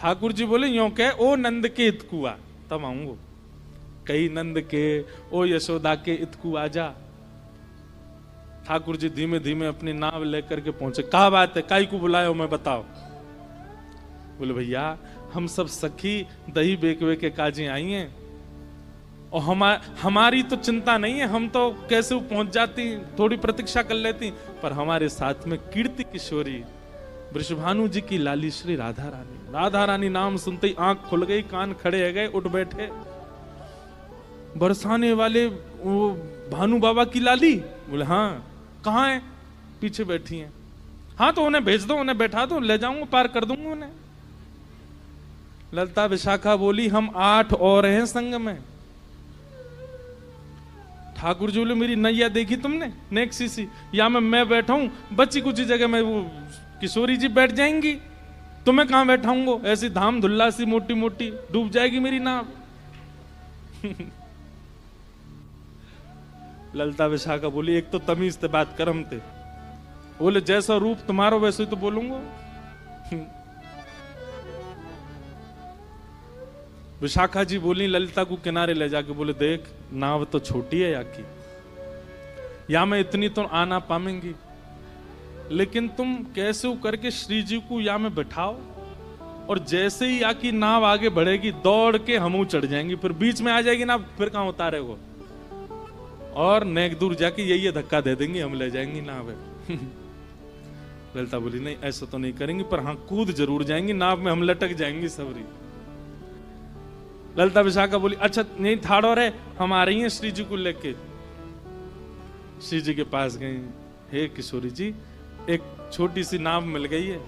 ठाकुर जी बोले यूं कह ओ नंद के इतकुआ तब आऊंगो। कई नंद के ओ यशोदा के इतकू आजा। ठाकुर जी धीमे धीमे अपनी नाव लेकर के पहुंचे। क्या बात है, काई को बुलायो मैं बताओ। बोले भैया हम सब सखी दही बेकवे के काजी आई हैं और हमारी तो चिंता नहीं है, हम तो कैसे पहुंच जाती, थोड़ी प्रतीक्षा कर लेती, पर हमारे साथ में कीर्ति किशोरी वृषभानु जी की लाली श्री राधा रानी। राधा रानी नाम सुनते ही आंख खुल गई, कान खड़े हो गए, उठ बैठे। बरसाने वाले वो भानु बाबा की लाली? बोले हाँ। कहाँ है? पीछे बैठी हैं। हाँ तो उन्हें भेज दो, उन्हें बैठा दो, ले जाऊंगा, पार कर दूंगा उन्हें। ललता विशाखा बोली हम 8 और हैं संग में। ठाकुर जी बोले मेरी नैया देखी तुमने नेक्सी सी, या मैं बैठा हूं बच्ची कुछ जगह में, वो किशोरी जी बैठ जाएंगी, तुम्हें कहां बैठाऊंगो, ऐसी धाम धुल्ला सी मोटी मोटी डूब जाएगी मेरी नाव। ललता विशाखा बोली एक तो तमीज से बात करम थे। बोले जैसा रूप तुम्हारा वैसे ही तो बोलूंगा। विशाखा जी बोली ललिता को किनारे ले जाके, बोले देख नाव तो छोटी है या की, या मैं इतनी तो आना पाएंगी, लेकिन तुम कैसे करके श्री जी को या में बैठाओ, और जैसे ही या की नाव आगे बढ़ेगी दौड़ के हम चढ़ जाएंगी, फिर बीच में आ जाएगी ना, फिर कहां उतारे वो, और नेक दूर जाके यही धक्का दे देंगे, हम ले जाएंगी नाव। ललिता बोली नहीं ऐसा तो नहीं करेंगी, पर हाँ कूद जरूर जाएंगी नाव में, हम लटक जाएंगी सबरी। ललिता विशाखा बोली अच्छा नहीं ठाड़ो रे, हम आ रही हैं श्री जी को लेके। श्री जी के पास गई, हे किशोरी जी एक छोटी सी नाव मिल गई है,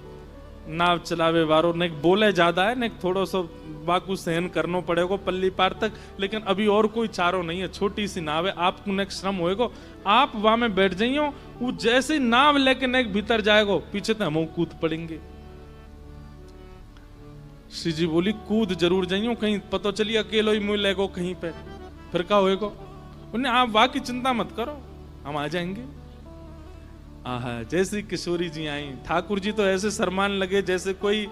नाव चलावे वारो ने बोले ज्यादा है, ने थोड़ो सो बाकू सहन करना पड़ेगा पल्ली पार तक, लेकिन अभी और कोई चारो नहीं है, छोटी सी नाव है, आपको नेक श्रम होएगा, आप वहां में बैठ जाइयो, वो जैसे नाव लेके नेक भीतर जाएगो पीछे तो हम कूद पड़ेंगे। श्री जी बोली कूद जरूर जाइयो, कहीं पता चलिए अकेलो ही मुँह लेगो कहीं पे, फिर क्या होएगा। उन्हें आप वाह की चिंता मत करो, हम आ जाएंगे। आहा जैसी किशोरी जी आई, ठाकुर जी तो ऐसे शर्मान लगे जैसे कोई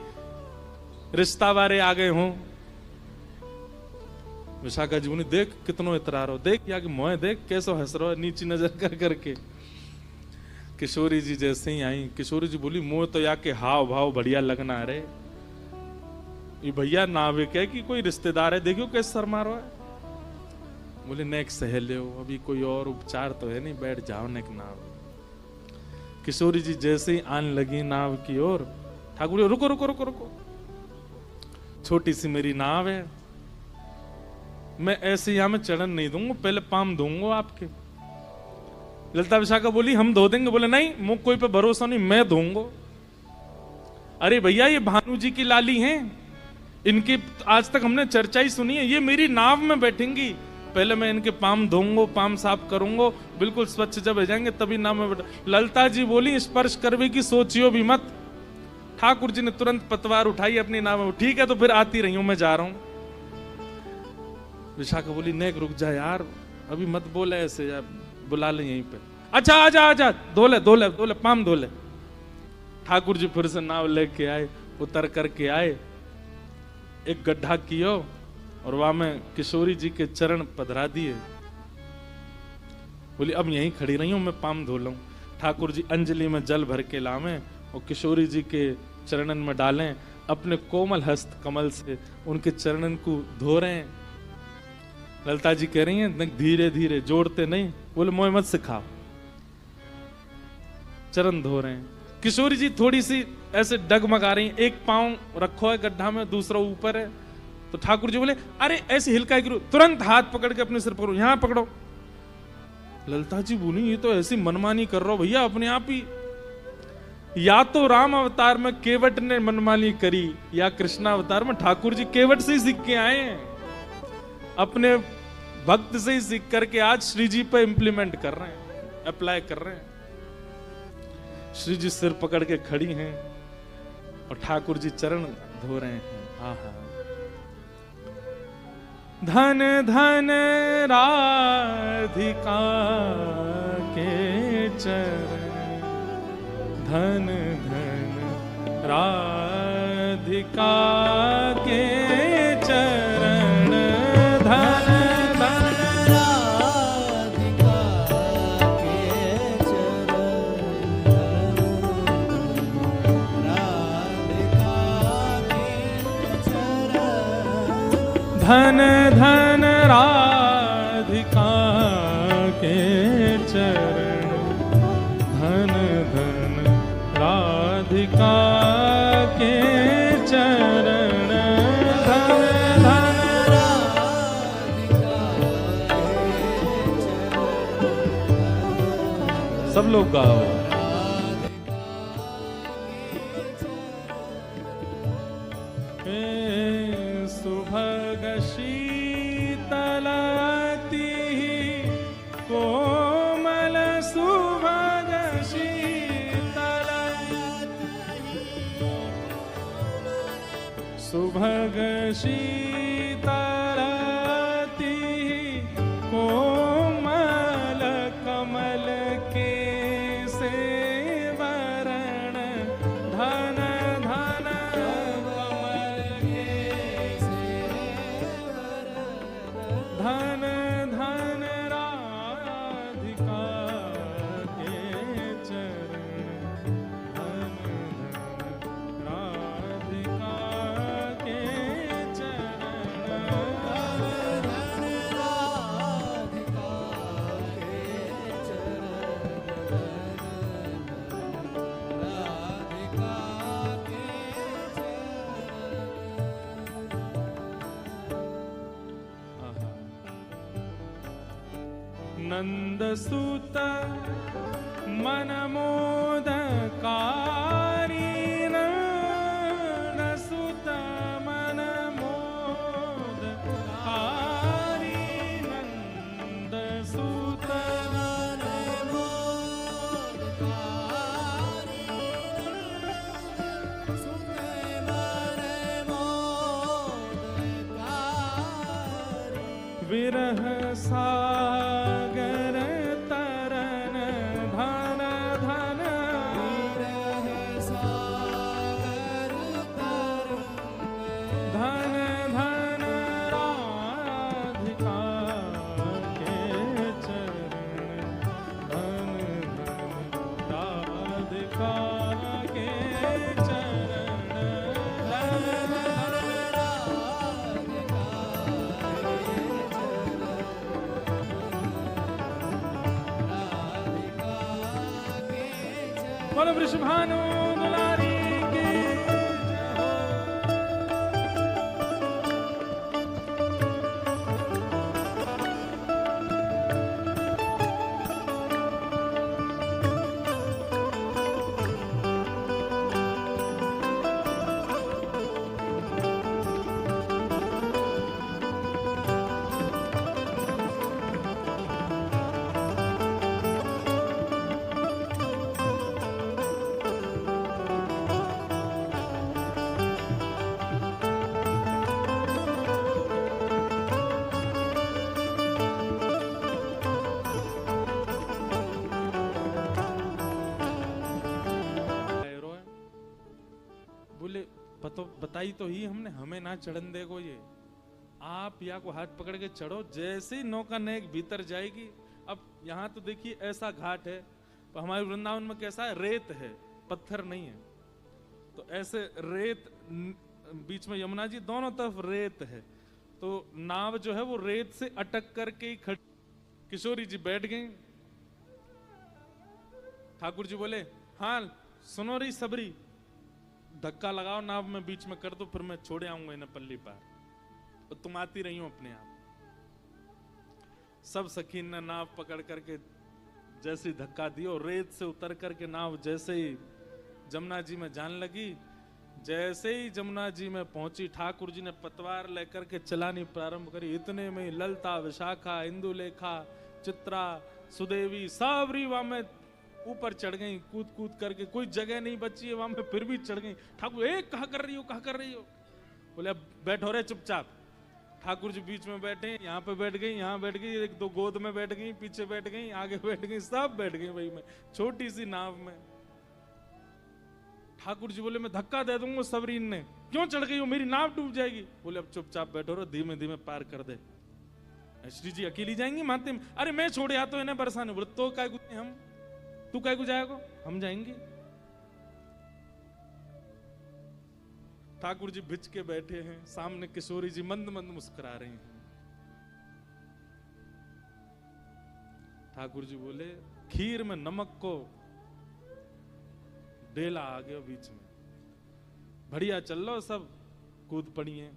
रिश्ता वारे आ गए हों। विशाखा जी बोली देख कितनो इतरा रहो, देख या कि मोह देख कैसो हंस रहो नीची नजर कर करके। किशोरी जी जैसे ही आई, किशोरी जी बोली मोह तो या के हाव भाव बढ़िया लगना रे, ये भैया नाविक है कि कोई रिश्तेदार है, देखियो कैसे शर्मा रहा है। बोले नेक सहेले हो, अभी कोई और उपचार तो है नहीं, बैठ जाओ नेक नाव। किशोरी जी जैसे ही आने लगी नाव की ओर, ठाकुर जी रुको रुको रुको रुको, छोटी सी मेरी नाव है, मैं ऐसे यहां में चढ़न नहीं दूंगा, पहले पाम दूंगा आपके। ललिता विशाखा बोली हम धो देंगे। बोले नहीं मुझ कोई पे भरोसा नहीं, मैं धोऊंगा। अरे भैया ये भानु जी की लाली हैं, इनकी आज तक हमने चर्चा ही सुनी है, ये मेरी नाव में बैठेंगी, पहले मैं इनके पाम धोऊंगा, पाम साफ करूंगा, बिल्कुल स्वच्छ जब हो जाएंगे तभी नाव में बैठ। ललिता जी बोली स्पर्श करवे की सोचियो भी मत। ठाकुर जी ने तुरंत पतवार उठाई अपनी नाव में, ठीक है तो फिर आती रही हूं, मैं जा रहा हूं। विशाखा बोली नेक रुक जा यार, अभी मत बोले ऐसे यार, बुला ले यहीं पे। अच्छा आजा आजा, धोले धोले धोले पाम धोले। ठाकुर जी फिर से नाव लेके आए, उतर करके आए, एक गड्ढा कियो और वहां में किशोरी जी के चरण पधरा दिए। बोली अब यहीं खड़ी रही हूं, मैं पाम धो लूं। ठाकुर जी अंजलि में जल भर के लावे और किशोरी जी के चरणन में डालें, अपने कोमल हस्त कमल से उनके चरणन को धो रहे हैं। ललिता जी कह रही हैं धीरे धीरे, जोड़ते नहीं। बोले मोह मत सिखाओ, चरण धो रहे हैं। किशोरी जी थोड़ी सी ऐसे डगमगा रही हैं, एक पांव रखो है गड्ढा में, दूसरा ऊपर है। तो ठाकुर जी बोले अरे ऐसे हिलका करो, तुरंत हाथ पकड़ के अपने सिर पकड़ो, यहां पकड़ो। ललिता जी बोली ये तो ऐसी मनमानी कर रहा हो भैया अपने आप ही, या तो राम अवतार में केवट ने मनमानी करी, या कृष्ण अवतार में ठाकुर जी केवट से ही सीख के आए हैं, अपने भक्त से ही सीख करके आज श्री जी पे इंप्लीमेंट कर रहे हैं, अप्लाई कर रहे हैं। श्री जी सिर पकड़ के खड़ी हैं और ठाकुर जी चरण धो रहे हैं। आहा धन धन राधिका के चरण, धन धन राधिका राधिका के चरण धन धन राधिका के चरण राधिका के चरण धन धन राधिका के चरण धन धन राधिका के चरण धन धन राधिका सब लोग गाओ। हे सुभग शीतलति कोमल सुभग शीतल सुभग शीतलति कोमल कमल के सेवरण धन धन कमल के धन धन राधिका के चरण धन धन राधिका के नंदसुत मनमोदकारी नंदसुत मनमोदकारी नंदसुत विरह सागर तरन धन धन विरह सागर तरन धन धन राधिका के चरण धन धन राधिका के चरण धन धन बोलो वृषभानु दुलारी की जय हो। बोले बताई तो ही हमने, हमें ना चढ़न देगो ये, आप या को हाथ पकड़ के चढ़ो। जैसे ही नौका नेक भीतर जाएगी, अब यहाँ तो देखिए ऐसा घाट है, तो हमारे वृंदावन में कैसा है, रेत है, पत्थर नहीं है। तो ऐसे रेत बीच में यमुना जी, दोनों तरफ रेत है, तो नाव जो है वो रेत से अटक करके ही खड़ी। किशोरी जी बैठ गई, ठाकुर जी बोले हाँ सुनो रही सबरी, धक्का लगाओ नाव में बीच में कर दो, फिर मैं छोड़े आऊंगा इन्हें पल्ली पार, तो तुम आती रही हो अपने आप। सब सखीन ने नाव पकड़ करके जैसे धक्का दियो, रेत से उतर करके नाव जैसे ही जमुना जी में जान लगी, जैसे ही जमुना जी में पहुंची, ठाकुर जी ने पतवार लेकर के चलानी प्रारंभ करी। इतने में ललता, विशाखा, इंदुलेखा, चित्रा, सुदेवी सब रीवा में ऊपर चढ़ गई, कूद कूद करके। कोई जगह नहीं बची है वहां में, फिर भी चढ़ गई। ठाकुर कहा कर रही हो, कहा कर रही हो? बोले अब बैठो रे चुपचाप। ठाकुर जी बीच में बैठे, यहाँ पे बैठ गई, यहाँ बैठ गई, एक दो गोद में बैठ गई, पीछे बैठ गई, आगे बैठ गई, सब बैठ गई भाई में, छोटी सी नाव में। ठाकुर जी बोले मैं धक्का दे दूंगा सबरीन ने, क्यों चढ़ गई हो, मेरी नाव डूब जाएगी। बोले अब चुपचाप बैठो रो, धीमे धीमे पार कर दे। श्री जी अकेली जाएंगी मानते में? अरे मैं छोड़े आ तो इन्हें बरसाने। बोले तो काय कुछ हम, तू काय को जाएगा, हम जाएंगे। ठाकुर जी भिज के बैठे हैं, सामने किशोरी जी मंद मंद मुस्कुरा रही हैं। ठाकुर जी बोले खीर में नमक को डेला आ गया बीच में, बढ़िया चल लो, सब कूद पड़ी हैं।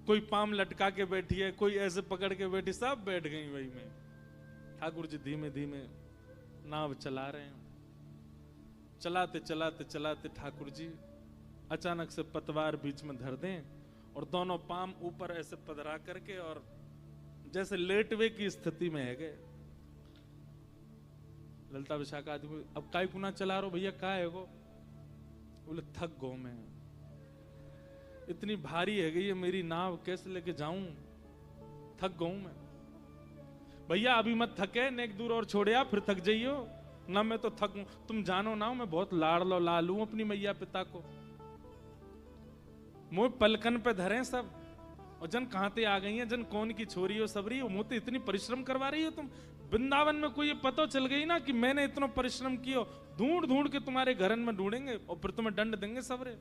कोई पाम लटका के बैठी है, कोई ऐसे पकड़ के बैठी, सब बैठ गई वही में। ठाकुर जी धीमे धीमे नाव चला रहे हैं। चलाते चलाते चलाते ठाकुर जी अचानक से पतवार बीच में धर दें और दोनों पाम ऊपर ऐसे पधरा करके और जैसे लेटवे की स्थिति में है गए। ललिता विशाखा आदमी अब काय कुना चला रहे हो भैया, का है वो? बोले थक गो मैं, इतनी भारी है गई ये मेरी नाव, कैसे लेके जाऊं, थक गऊ मैं। भैया अभी मत थके, नेक दूर और छोड़िया फिर थक जाइयो ना। मैं तो थकूं, तुम जानो ना मैं बहुत लाड़लो लालू अपनी मैया पिता को, मुंह पलकन पे धरे सब। और जन कहां ते आ गई है, जन कौन की छोरी हो सबरी, मुंह तो इतनी परिश्रम करवा रही हो तुम। वृंदावन में कोई ये पता चल गई ना कि मैंने इतना परिश्रम किया, ढूंढ ढूंढ के तुम्हारे घरन में ढूंढेंगे और फिर तुम्हें दंड देंगे सबरे।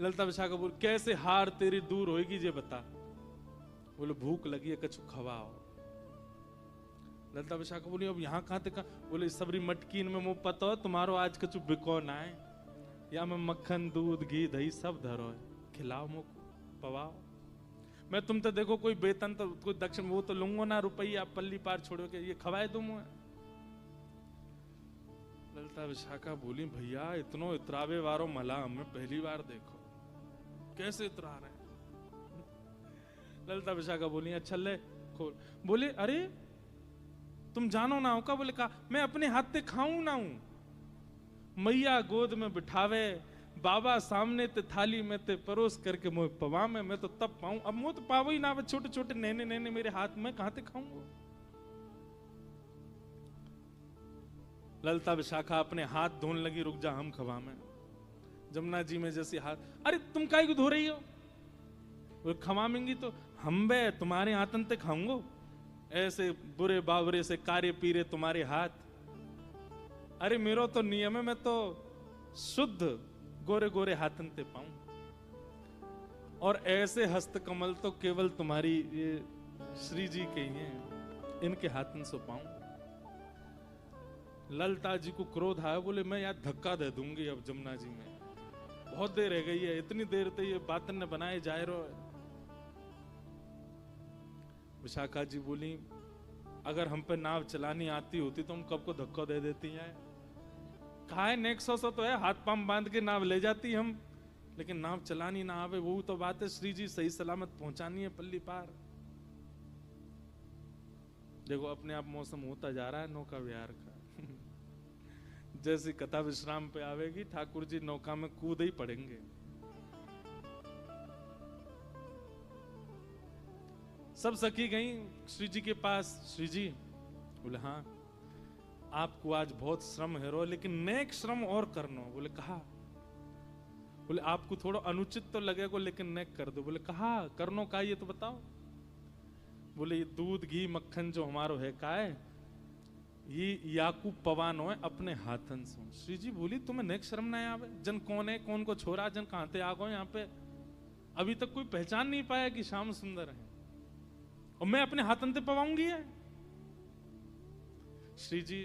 ललिता विशाखा बोल कैसे हार तेरी दूर होगी ये बता। बोले भूख लगी है, कछु खवाओ। ललिता विशाखा बोली अब यहाँ कहां तक? बोले सबरी मटकीन में मुंह पता हो तुम्हारो आज कछु बिको ना है, या मैं मक्खन दूध घी दही सब धरो है, खिलाओ मुख पवाओ। मैं तुम तो देखो कोई वेतन तो कोई दक्षिण वो तो लूंगो ना रुपया, पल्ली पार छोड़ो के ये खवाए दूं मैं। ललिता विशाखा बोली भैया इतनो इतरावे वारो मला हमें पहली बार देखो, कैसे इतरा रहे हैं? ललिता विशाखा बोली अच्छा ले खोल। बोले अरे तुम जानो ना हो का? बोले का मैं अपने हाथ से खाऊं ना हूं, मैया गोद में बिठावे, बाबा सामने ते थाली में ते परोस करके मुझे पवा में, मैं तो तब पाऊं। अब मुंह तो पावो ही ना, छोटे छोटे नैने नैने मेरे हाथ में कहां ते खाऊंगा। ललिता विशाखा अपने हाथ धोने लगी, रुक जा हम खवा में। जमुना जी में जैसे हाथ, अरे तुम काहे को धो रही हो? वो खवामेंगी तो हम बे तुम्हारे हाथन ते खाऊंगो, ऐसे बुरे बावरे से कार्य पीरे तुम्हारे हाथ। अरे मेरो तो नियम है, मैं तो शुद्ध गोरे गोरे हाथन ते पाऊं, और ऐसे हस्त कमल तो केवल तुम्हारी ये श्री जी के ही हैं, इनके हाथन से पाऊं। ललिता जी को क्रोध आया, बोले मैं यार धक्का दे दूंगी अब जमुना जी में, बहुत देर रह गई है, इतनी देर तक ये बातन ने बनाए जाए रो। विशाखा जी बोली अगर हम पे नाव चलानी आती होती तो हम कब को धक्का दे देती हैं। कहा है नेक सौ तो है, हाथ पांव बांध के नाव ले जाती हम, लेकिन नाव चलानी ना आवे वो तो बात है। श्री जी सही सलामत पहुंचानी है पल्ली पार। देखो अपने आप मौसम होता जा रहा है नौका विहार का। जैसी कथा विश्राम पे आवेगी ठाकुर जी नौका में कूद ही पड़ेंगे। सब सखी गई श्री जी के पास। श्री जी बोले हाँ आपको आज बहुत श्रम है रो, लेकिन नेक श्रम और करनो। बोले कहा? बोले आपको थोड़ा अनुचित तो लगेगा लेकिन नेक कर दो। बोले कहा करनो का ये तो बताओ। बोले ये दूध घी मक्खन जो हमारो है का है, ये याकूब पवानो है अपने हाथन से। श्री जी बोली तुम्हें नेक शर्म ना आवे? जन कौन है, कौन को छोरा, जन कहां ते आ गो यहाँ पे, अभी तक कोई पहचान नहीं पाया कि श्याम सुंदर है, और मैं अपने हाथन ते पवाऊंगी है। श्री जी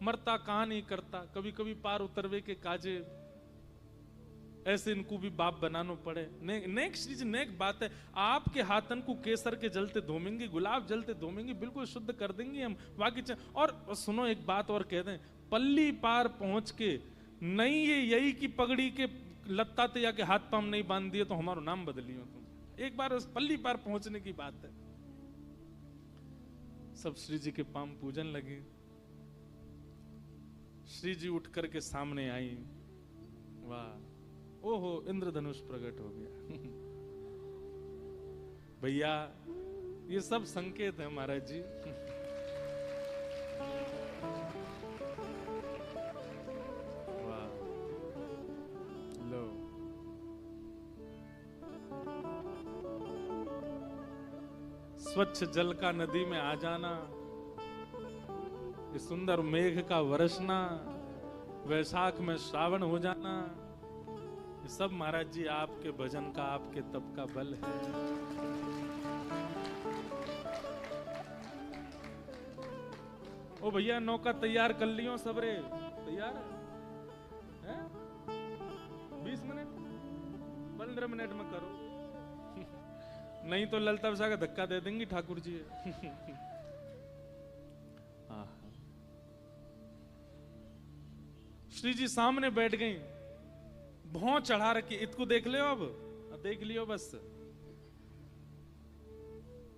मरता कहां नहीं करता, कभी कभी पार उतरवे के काजे ऐसे इनको भी बाप बनानो पड़े। नेक श्री जी नेक बात है, आपके हाथन को केसर के जलते धोमेंगे, गुलाब जलते धोमेंगे, बिल्कुल शुद्ध कर देंगे हम। बाकी और सुनो एक बात और कह दें, पल्ली पार पहुंच के नहीं ये यही की पगड़ी के लत्ता ते या के हाथ पाम नहीं बांध दिए तो हमारा नाम बदलियो तुम। एक बार उस पल्ली पार पहुंचने की बात है। सब श्री जी के पाम पूजन लगे। श्री जी उठ करके सामने आई। वाह ओहो इंद्रधनुष प्रकट हो गया। भैया ये सब संकेत है महाराज जी। स्वच्छ जल का नदी में आ जाना, इस सुंदर मेघ का वर्षना, वैशाख में श्रावण हो जाना, ये सब महाराज जी आपके भजन का, आपके तप का बल है। ओ भैया नौका तैयार कर लियो सबरे, तैयार है? 20 मिनट 15 मिनट में करो नहीं तो ललता विशा का धक्का दे देंगी ठाकुर जी। श्री जी सामने बैठ गई, भौं चढ़ा रखी, इसको देख लियो, अब देख लियो बस।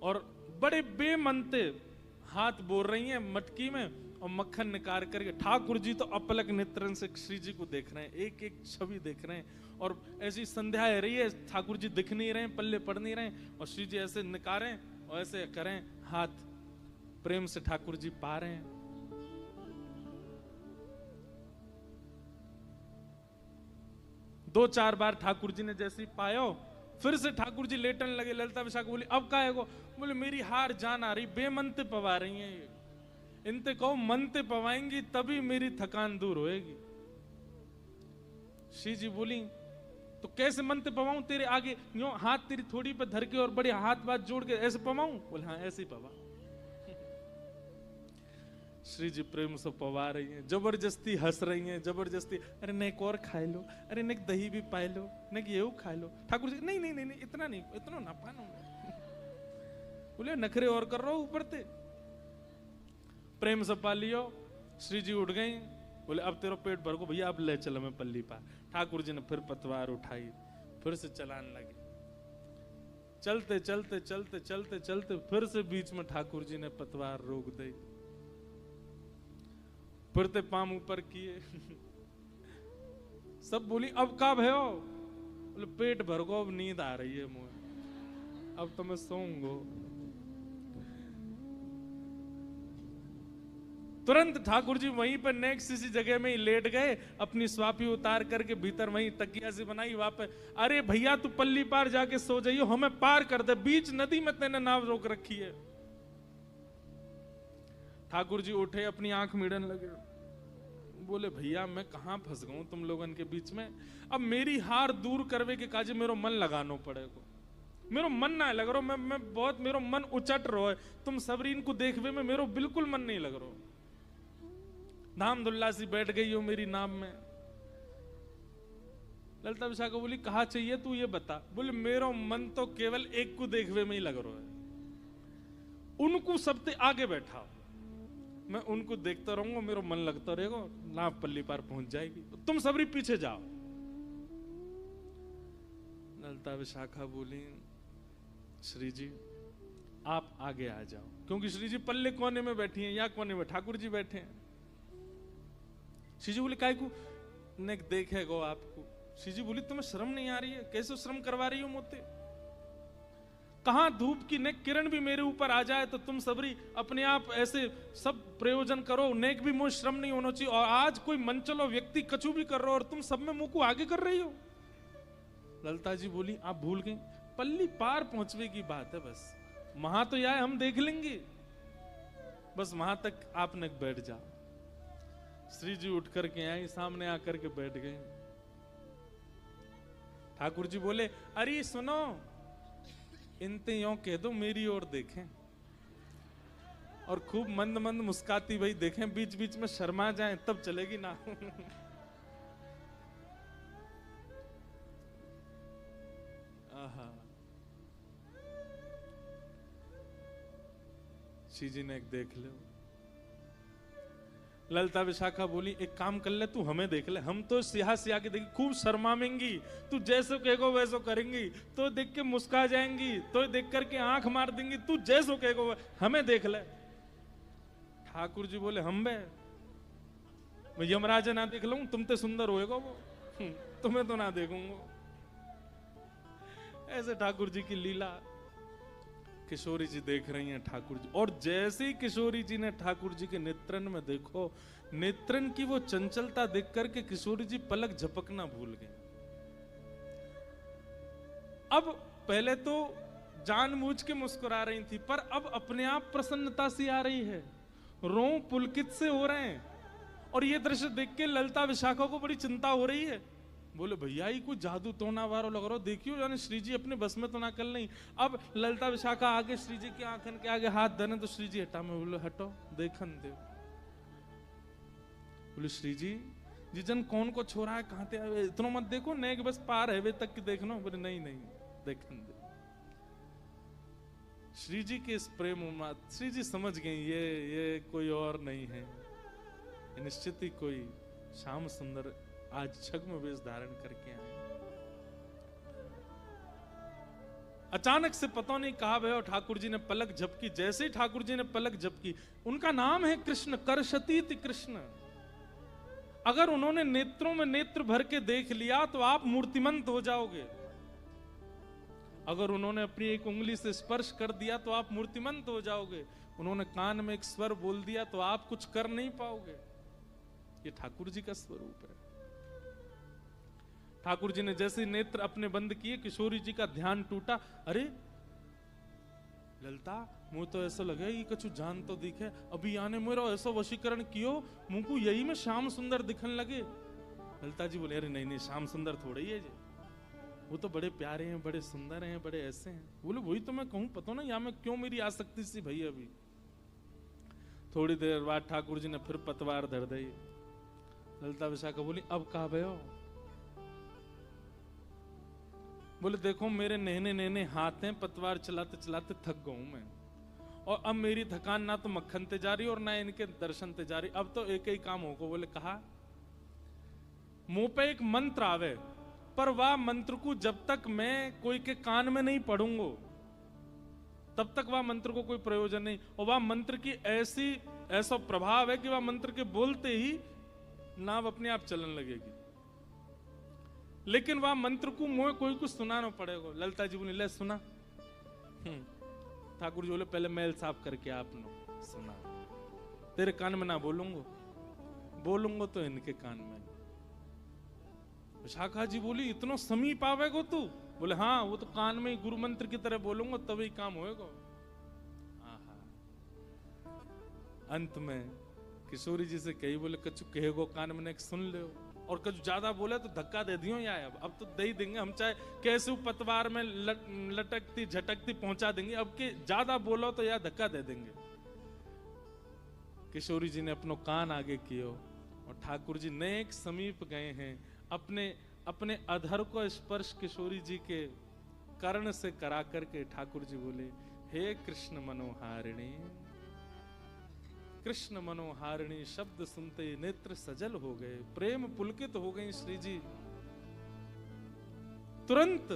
और बड़े बेमनते हाथ बोल रही हैं मटकी में, और मक्खन निकाल करके ठाकुर जी तो अपलक नेत्रन से श्री जी को देख रहे हैं, एक एक छवि देख रहे हैं। और ऐसी संध्या है रही है, ठाकुर जी दिख नहीं रहे, पल्ले पड़ नहीं रहे, और श्री जी ऐसे निकारें और ऐसे करें हाथ, प्रेम से ठाकुर जी पा रहे हैं। दो चार बार ठाकुर जी ने जैसे पायो, फिर से ठाकुर जी लेटन लगे। ललिता विशाखा बोली अब का है? बोले मेरी हार जान आ रही, बेमनते पवा रही हैं ये, इनते कहो मनते पवाएंगी तभी मेरी थकान दूर होएगी। श्री जी बोली तो कैसे मनते पवाऊं? तेरे आगे यूं हाथ तेरी थोड़ी पे धर के और बड़े हाथ बात जोड़ के ऐसे पवाऊं? बोले हाँ ऐसे ही पवा। श्री जी प्रेम से पवा रही हैं, जबरदस्ती हंस रही हैं, जबरदस्ती, अरे नेक और खाए लो, अरे नेक दही भी पाए लो, नेक ये खा लो। ठाकुर जी नहीं नहीं नहीं इतना नहीं, इतना ना पानो। बोले नखरे और कर रहा हूं ऊपर ते, प्रेम से पा लियो। श्री जी उठ गई, बोले अब तेरा पेट भर को भैया, अब ले चलो मैं पल्ली पा। ठाकुर जी ने फिर पतवार उठाई, फिर से चलान लगे। चलते चलते चलते चलते चलते फिर से बीच में ठाकुर जी ने पतवार रोक दी, फिर ते पाम ऊपर किए। सब बोली अब का भयो? बोले पेट भर को, अब नींद आ रही है मुझे, अब तो मैं सोऊंगो। तुरंत ठाकुर जी वहीं पर नेक्स्ट इसी जगह में ही लेट गए, अपनी स्वापी उतार करके भीतर वहीं तकिया से बनाई वापस। अरे भैया तू पल्ली पार जाके सो जाइयो, हमें पार कर दे, बीच नदी में तेने नाव रोक रखी है। ठाकुर जी उठे, अपनी आंख मीड़न लगे, बोले भैया मैं कहां फंस गऊं तुम लोगन के बीच में। अब मेरी हार दूर करवे के काजे मेरो मन लगानो पड़ेगा, मेरो मन ना लग रहा, मैं बहुत मेरो मन उचट रहा है, तुम सबरीन को देखवे में मेरो बिल्कुल मन नहीं लग रहा। धाम दुल्ला सी बैठ गई हो मेरी नाम में। ललिता विशाखा बोली कहा चाहिए तू ये बता। बोले मेरो मन तो केवल एक को देखवे में ही लग रहा है, उनको सबसे आगे बैठा, मैं उनको देखता रहूंगा, मेरा मन लगता रहेगा, नाव पल्ली पार पहुंच जाएगी, तुम सबरी पीछे जाओ। ललिता विशाखा बोली श्री जी आप आगे आ जाओ, क्योंकि श्री जी पल्ले कोने में बैठी हैं, या कोने में ठाकुर जी बैठे हैं। श्री जी बोले काय को ने देखेगो आपको। श्री जी बोली तुम्हें शर्म नहीं आ रही है? कैसे शर्म करवा रही हो मोते? कहां धूप की नेक किरण भी मेरे ऊपर आ जाए तो तुम सबरी अपने आप ऐसे सब प्रयोजन करो, नेक भी मुझे श्रम नहीं होना चाहिए। और आज कोई मनचलो व्यक्ति कछु भी कर रहा हो और तुम सब में मुंह को आगे कर रही हो। ललिता जी बोली आप भूल गई, पल्ली पार पहुंचने की बात है, बस वहां तो यार हम देख लेंगे, बस वहां तक आपने बैठ जाओ। श्री जी उठ करके आई, सामने आकर के बैठ गए। ठाकुर जी बोले अरे सुनो, इनते यों कह दो मेरी ओर देखें, और खूब मंद मंद मुस्काती भाई देखें, बीच बीच में शर्मा जाएं तब चलेगी ना। आहा, श्री जी ने एक देख लो। ललिता विशाखा बोली एक काम कर ले, तू हमें देख ले, हम तो सिया सिया के देखी, खूब शर्माएंगी, तू जैसो कहेगो वैसो करेंगी, तो देख के मुस्का जाएंगी, तो देख करके आंख मार देंगी, तू जैसो कहेगो हमें देख ले। ठाकुर जी बोले हम बे मैं यमराज ना देख लूं, तुम तो सुंदर होएगा वो, तुम्हें तो ना देखूंगा। ऐसे ठाकुर जी की लीला। किशोरी जी देख रही हैं ठाकुर जी, और जैसे ही किशोरी जी ने ठाकुर जी के नेत्रन में देखो, नेत्रन की वो चंचलता देख करके किशोरी जी पलक झपकना भूल गई। अब पहले तो जानबूझ के मुस्कुरा रही थी, पर अब अपने आप प्रसन्नता सी आ रही है, रों पुलकित से हो रहे हैं। और ये दृश्य देख के ललिता विशाखा को बड़ी चिंता हो रही है। बोले भैया ये कोई जादू टोना वारो लग रहा हो, देखियो जाने श्री जी अपने बस में तो ना कर नहीं। अब ललिता विशाखा आगे श्री जी की आंखन के आगे हाथ धरे तो श्री जी हटा में बोले हटो देखन दे। बोले श्री जी जिजन कौन को छोरा है, कहां ते आवे, इतना मत देखो, नेक बस पार है वे तक की देखना। बोले नहीं नहीं देखन दे। श्री जी के इस प्रेम में श्री जी समझ गए ये कोई और नहीं है, निश्चित ही कोई श्याम सुंदर आज छद्म वेश धारण करके आए। अचानक से पता नहीं कहा भय, ठाकुर जी ने पलक झपकी। जैसे ही ठाकुर जी ने पलक झपकी, उनका नाम है कृष्ण, करशतीति कृष्ण। अगर उन्होंने नेत्रों में नेत्र भर के देख लिया तो आप मूर्तिमंत हो जाओगे। अगर उन्होंने अपनी एक उंगली से स्पर्श कर दिया तो आप मूर्तिमंत हो जाओगे। उन्होंने कान में एक स्वर बोल दिया तो आप कुछ कर नहीं पाओगे। ये ठाकुर जी का स्वरूप है। ठाकुर जी ने जैसे नेत्र अपने बंद किए, किशोरी जी का ध्यान टूटा। अरे ललिता, मुझे तो ऐसा लगे ये कछु जान तो दिखे, अभी आने मेरा ऐसा वशीकरण कियो मुझको यही में श्याम सुंदर दिखन लगे। ललिता जी बोले अरे नहीं नहीं, श्याम सुंदर थोड़े ही है जी, वो तो बड़े प्यारे हैं, बड़े सुंदर हैं, बड़े ऐसे हैं। बोले वही तो मैं कहूं, पता ना यहाँ में क्यों मेरी आसक्ति सी भई। अभी थोड़ी देर बाद ठाकुर जी ने फिर पतवार धर दी। ललिता विशाखा बोली अब कहा भयो। बोले देखो मेरे नहने नहने हाथ हैं, पतवार चलाते चलाते थक गया हूं मैं, और अब मेरी थकान ना तो मक्खन ते जा रही और ना इनके दर्शन ते जा रही। अब तो एक ही काम होगा। बोले कहा मुंह पे एक मंत्र आवे, पर वह मंत्र को जब तक मैं कोई के कान में नहीं पढ़ूंगा तब तक वह मंत्र को कोई प्रयोजन नहीं। और वह मंत्र की ऐसा प्रभाव है कि वह मंत्र के बोलते ही नाव अपने आप चलन लगेगी, लेकिन वह मंत्र को मुझे कोई कुछ सुनाना पड़ेगा। ललिता जी बोली ले सुना। ठाकुर जी बोले पहले मैल साफ करके आपने सुना, तेरे कान में ना बोलूंगा तो इनके कान में। विशाखा जी बोली इतना समीप आवेगो तू? बोले हाँ, वो तो कान में गुरु मंत्र की तरह बोलूंगा तभी काम होएगा। अंत में किशोरी जी से कही, बोले कछु कहेगो कान में एक सुन ले, और कछु ज्यादा बोले तो धक्का दे दियो या अब तो दे ही देंगे हम, चाहे कैसे पतवार में लटकती झटकती पहुंचा देंगे। अब के ज्यादा बोलो तो या धक्का दे देंगे। किशोरी जी ने अपनो कान आगे कियो और ठाकुर जी नेक समीप गए हैं। अपने अधर को स्पर्श किशोरी जी के कर्ण से करा करके ठाकुर जी बोले हे कृष्ण मनोहारिणी। कृष्ण मनोहारिणी शब्द सुनते ही नेत्र सजल हो गए, प्रेम पुलकित हो गई श्री जी। तुरंत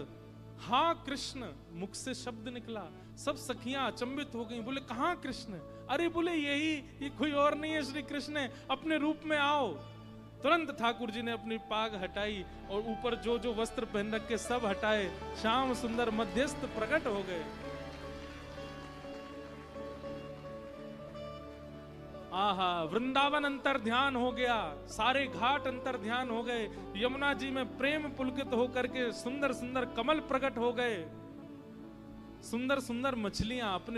हाँ कृष्ण मुख से शब्द निकला। सब सखियां अचंभित हो गई। बोले कहां कृष्ण? अरे बोले यही, ये कोई और नहीं है, श्री कृष्ण है, अपने रूप में आओ। तुरंत ठाकुर जी ने अपनी पाग हटाई और ऊपर जो जो वस्त्र पहन रखे सब हटाए। श्याम सुंदर मध्यस्थ प्रकट हो गए। आहा, वृंदावन अंतर ध्यान हो गया, सारे घाट अंतर ध्यान हो गए। यमुना जी में प्रेम पुलकित होकर के सुंदर सुंदर कमल प्रकट हो गए। सुंदर सुंदर मछलियां अपने